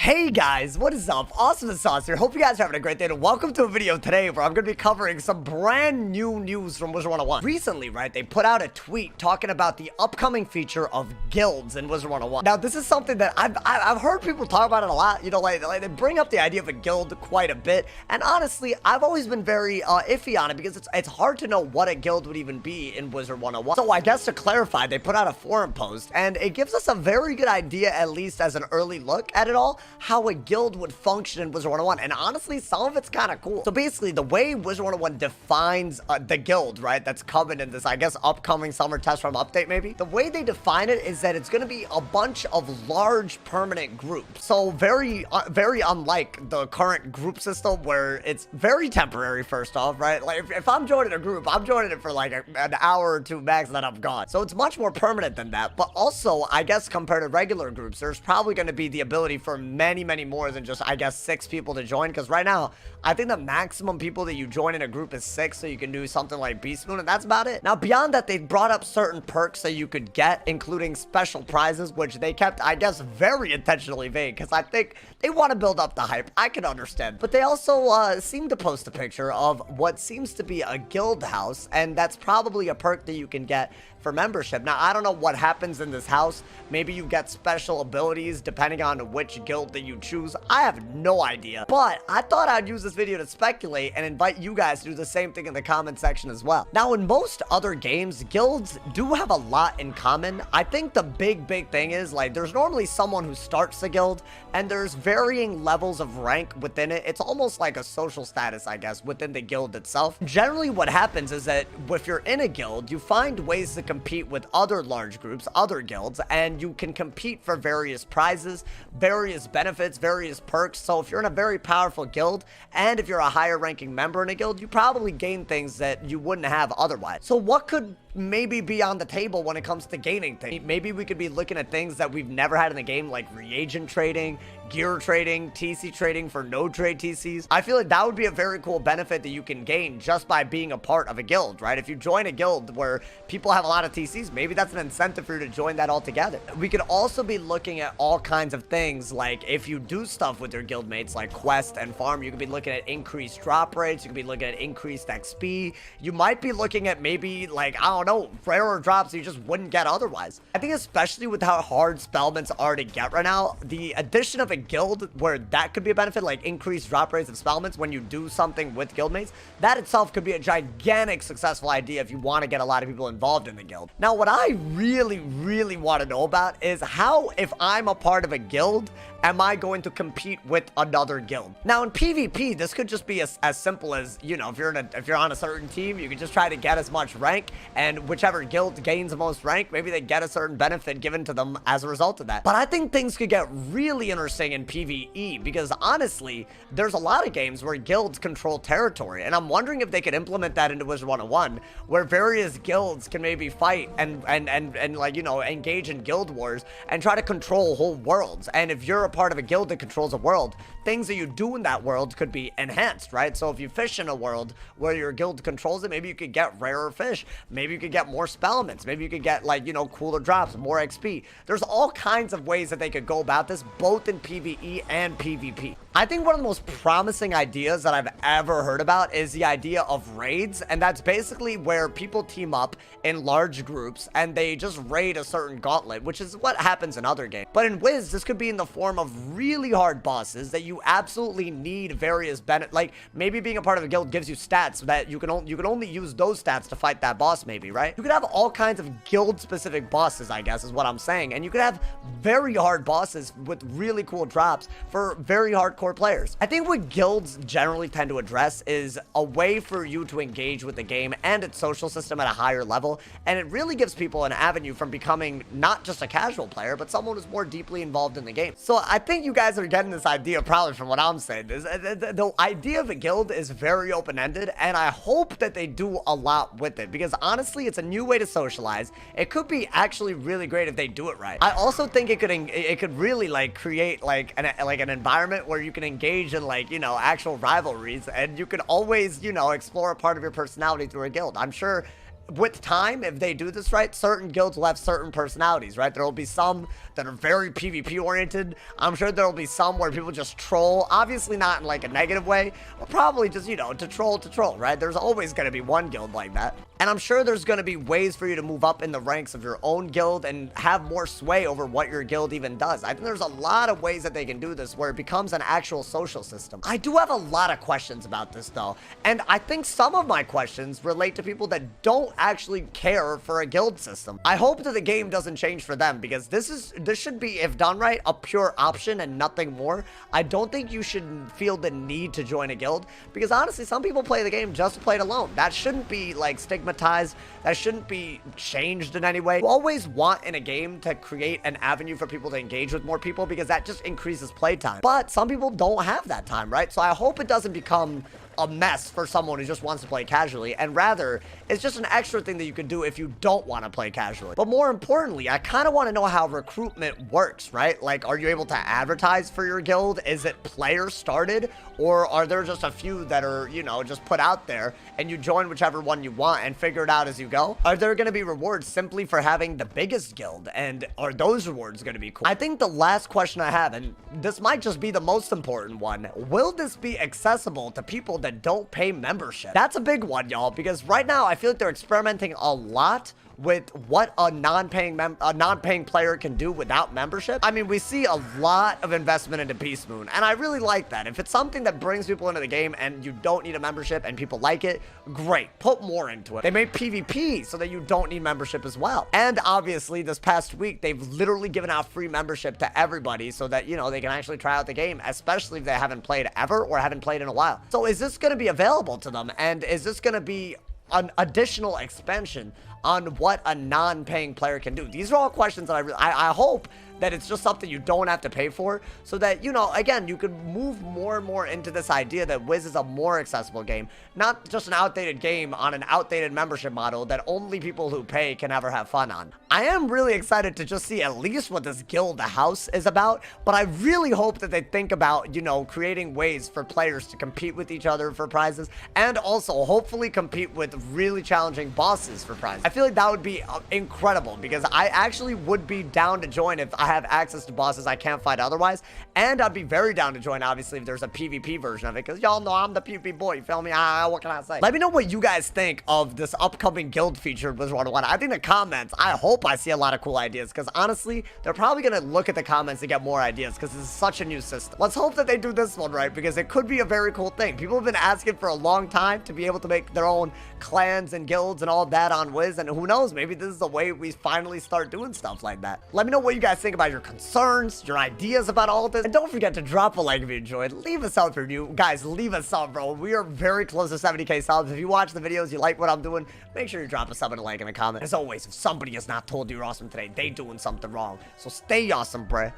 Hey guys, what is up? AwesomeTheSauce here. Hope you guys are having a great day, and welcome to a video today where I'm going to be covering some brand new news from Wizard101. Recently, right, they put out a tweet talking about the upcoming feature of guilds in Wizard101. Now, this is something that I've heard people talk about it a lot. You know, like they bring up the idea of a guild quite a bit, and honestly, I've always been very iffy on it because it's hard to know what a guild would even be in Wizard101. So I guess to clarify, they put out a forum post, and it gives us a very good idea, at least as an early look at it all, how a guild would function in Wizard101, and honestly, some of it's kind of cool. So basically, the way Wizard101 defines the guild, right, that's coming in this, I guess, upcoming summer test room update, maybe, the way they define it is that it's going to be a bunch of large permanent groups. So very unlike the current group system where it's very temporary, first off, right? Like, if I'm joining a group, I'm joining it for like an hour or two max, and then I'm gone. So it's much more permanent than that. But also, I guess compared to regular groups, there's probably going to be the ability for many more than just, I guess, 6 people to join, because right now I think the maximum people that you join in a group is 6, so you can do something like Beast Moon, and that's about it. Now beyond that, they brought up certain perks that you could get, including special prizes, which they kept, I guess, very intentionally vague, because I think they want to build up the hype. I can understand. But they also seem to post a picture of what seems to be a guild house, and that's probably a perk that you can get for membership. Now, I don't know what happens in this house. Maybe you get special abilities depending on which guild that you choose. I have no idea. But I thought I'd use this video to speculate and invite you guys to do the same thing in the comment section as well. Now, in most other games, guilds do have a lot in common. I think the big thing is, like, there's normally someone who starts the guild, and there's varying levels of rank within it. It's almost like a social status, I guess, within the guild itself. Generally, what happens is that if you're in a guild, you find ways to compete with other large groups, other guilds, and you can compete for various prizes, various benefits, various perks. So if you're in a very powerful guild, and if you're a higher ranking member in a guild, you probably gain things that you wouldn't have otherwise. So what could maybe be on the table when it comes to gaining things? Maybe we could be looking at things that we've never had in the game, like reagent trading, gear trading, TC trading for no trade TCs. I feel like that would be a very cool benefit that you can gain just by being a part of a guild, right? If you join a guild where people have a lot of TCs, maybe that's an incentive for you to join that altogether. We could also be looking at all kinds of things, like if you do stuff with your guild mates, like quest and farm, you could be looking at increased drop rates, you could be looking at increased XP, you might be looking at maybe, like, I don't know, rarer drops you just wouldn't get otherwise. I think especially with how hard spellments are to get right now, the addition of a guild where that could be a benefit, like increased drop rates of spellments when you do something with guildmates, that itself could be a gigantic successful idea if you want to get a lot of people involved in the guild. Now, what I really want to know about is how, if I'm a part of a guild, am I going to compete with another guild? Now, in PvP, this could just be as simple as, you know, if you're on a certain team, you can just try to get as much rank, and whichever guild gains the most rank, maybe they get a certain benefit given to them as a result of that. But I think things could get really interesting in PvE, because honestly, there's a lot of games where guilds control territory, and I'm wondering if they could implement that into Wizard101, where various guilds can maybe fight and like, you know, engage in guild wars and try to control whole worlds. And if you're a part of a guild that controls a world, things that you do in that world could be enhanced, right? So if you fish in a world where your guild controls it, maybe you could get rarer fish, maybe you could get more spellments, maybe you could get, like, you know, cooler drops, more XP. There's all kinds of ways that they could go about this, both in PvE and PvP. I think one of the most promising ideas that I've ever heard about is the idea of raids, and that's basically where people team up in large groups and they just raid a certain gauntlet, which is what happens in other games. But in Wiz, this could be in the form of really hard bosses that you absolutely need various benefits. Like, maybe being a part of a guild gives you stats that you can only use those stats to fight that boss, maybe, right? You could have all kinds of guild-specific bosses, I guess, is what I'm saying, and you could have very hard bosses with really cool drops for very hardcore players. I think what guilds generally tend to address is a way for you to engage with the game and its social system at a higher level, and it really gives people an avenue from becoming not just a casual player, but someone who's more deeply involved in the game. So I think you guys are getting this idea probably from what I'm saying. The idea of a guild is very open-ended, and I hope that they do a lot with it, because honestly, it's a new way to socialize. It could be actually really great if they do it right. I also think it could really, like, create like an environment where you can engage in, like, you know, actual rivalries, and you can always, you know, explore a part of your personality through a guild. I'm sure with time, if they do this right, certain guilds will have certain personalities, right? There will be some that are very PvP oriented. I'm sure there will be some where people just troll, obviously not in like a negative way, but probably just, you know, to troll, right? There's always going to be one guild like that. And I'm sure there's going to be ways for you to move up in the ranks of your own guild and have more sway over what your guild even does. I think there's a lot of ways that they can do this where it becomes an actual social system. I do have a lot of questions about this though, and I think some of my questions relate to people that don't actually care for a guild system. I hope that the game doesn't change for them, because this should be, if done right, a pure option and nothing more. I don't think you should feel the need to join a guild, because honestly, some people play the game just to play it alone. That shouldn't be like stigmatized. That shouldn't be changed in any way. You always want in a game to create an avenue for people to engage with more people, because that just increases playtime. But some people don't have that time, right? So I hope it doesn't become a mess for someone who just wants to play casually, and rather it's just an extra thing that you can do if you don't want to play casually. But more importantly, I kind of want to know how recruitment works, right? Like, are you able to advertise for your guild? Is it player started, or are there just a few that are, you know, just put out there and you join whichever one you want and figure it out as you go? Are there going to be rewards simply for having the biggest guild, and are those rewards going to be cool? I think the last question I have, and this might just be the most important one, will this be accessible to people that don't pay membership? That's a big one, y'all, because right now I feel like they're experimenting a lot with what a non-paying player can do without membership. I mean, we see a lot of investment into Beast Moon, and I really like that. If it's something that brings people into the game and you don't need a membership and people like it, great, put more into it. They made PvP so that you don't need membership as well. And obviously this past week, they've literally given out free membership to everybody so that, you know, they can actually try out the game, especially if they haven't played ever or haven't played in a while. So is this going to be available to them? And is this going to be an additional expansion on what a non-paying player can do? These are all questions that I hope that it's just something you don't have to pay for, so that, you know, again, you could move more and more into this idea that Wiz is a more accessible game, not just an outdated game on an outdated membership model that only people who pay can ever have fun on. I am really excited to just see at least what this guild house is about, but I really hope that they think about, you know, creating ways for players to compete with each other for prizes, and also hopefully compete with really challenging bosses for prizes. I feel like that would be incredible, because I actually would be down to join if I have access to bosses I can't fight otherwise, and I'd be very down to join, obviously, if there's a PvP version of it, because y'all know I'm the PvP boy, you feel me? What can I say? Let me know what you guys think of this upcoming guild feature with Wizard101. I think the comments, I hope I see a lot of cool ideas, because honestly, they're probably going to look at the comments to get more ideas, because this is such a new system. Let's hope that they do this one right, because it could be a very cool thing. People have been asking for a long time to be able to make their own clans and guilds and all that on Wiz, and who knows, maybe this is the way we finally start doing stuff like that. Let me know what you guys think about your concerns, your ideas about all of this, and don't forget to drop a like if you enjoyed. Leave a sub for you guys. Leave a sub, bro. We are very close to 70k subs. If you watch the videos, you like what I'm doing, make sure you drop a sub and a like and a comment. As always, if somebody has not told you you're awesome today, they doing something wrong. So stay awesome, bruh.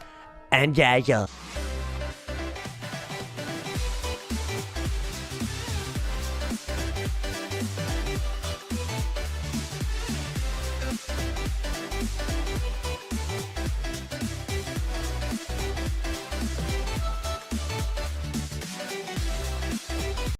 And yeah.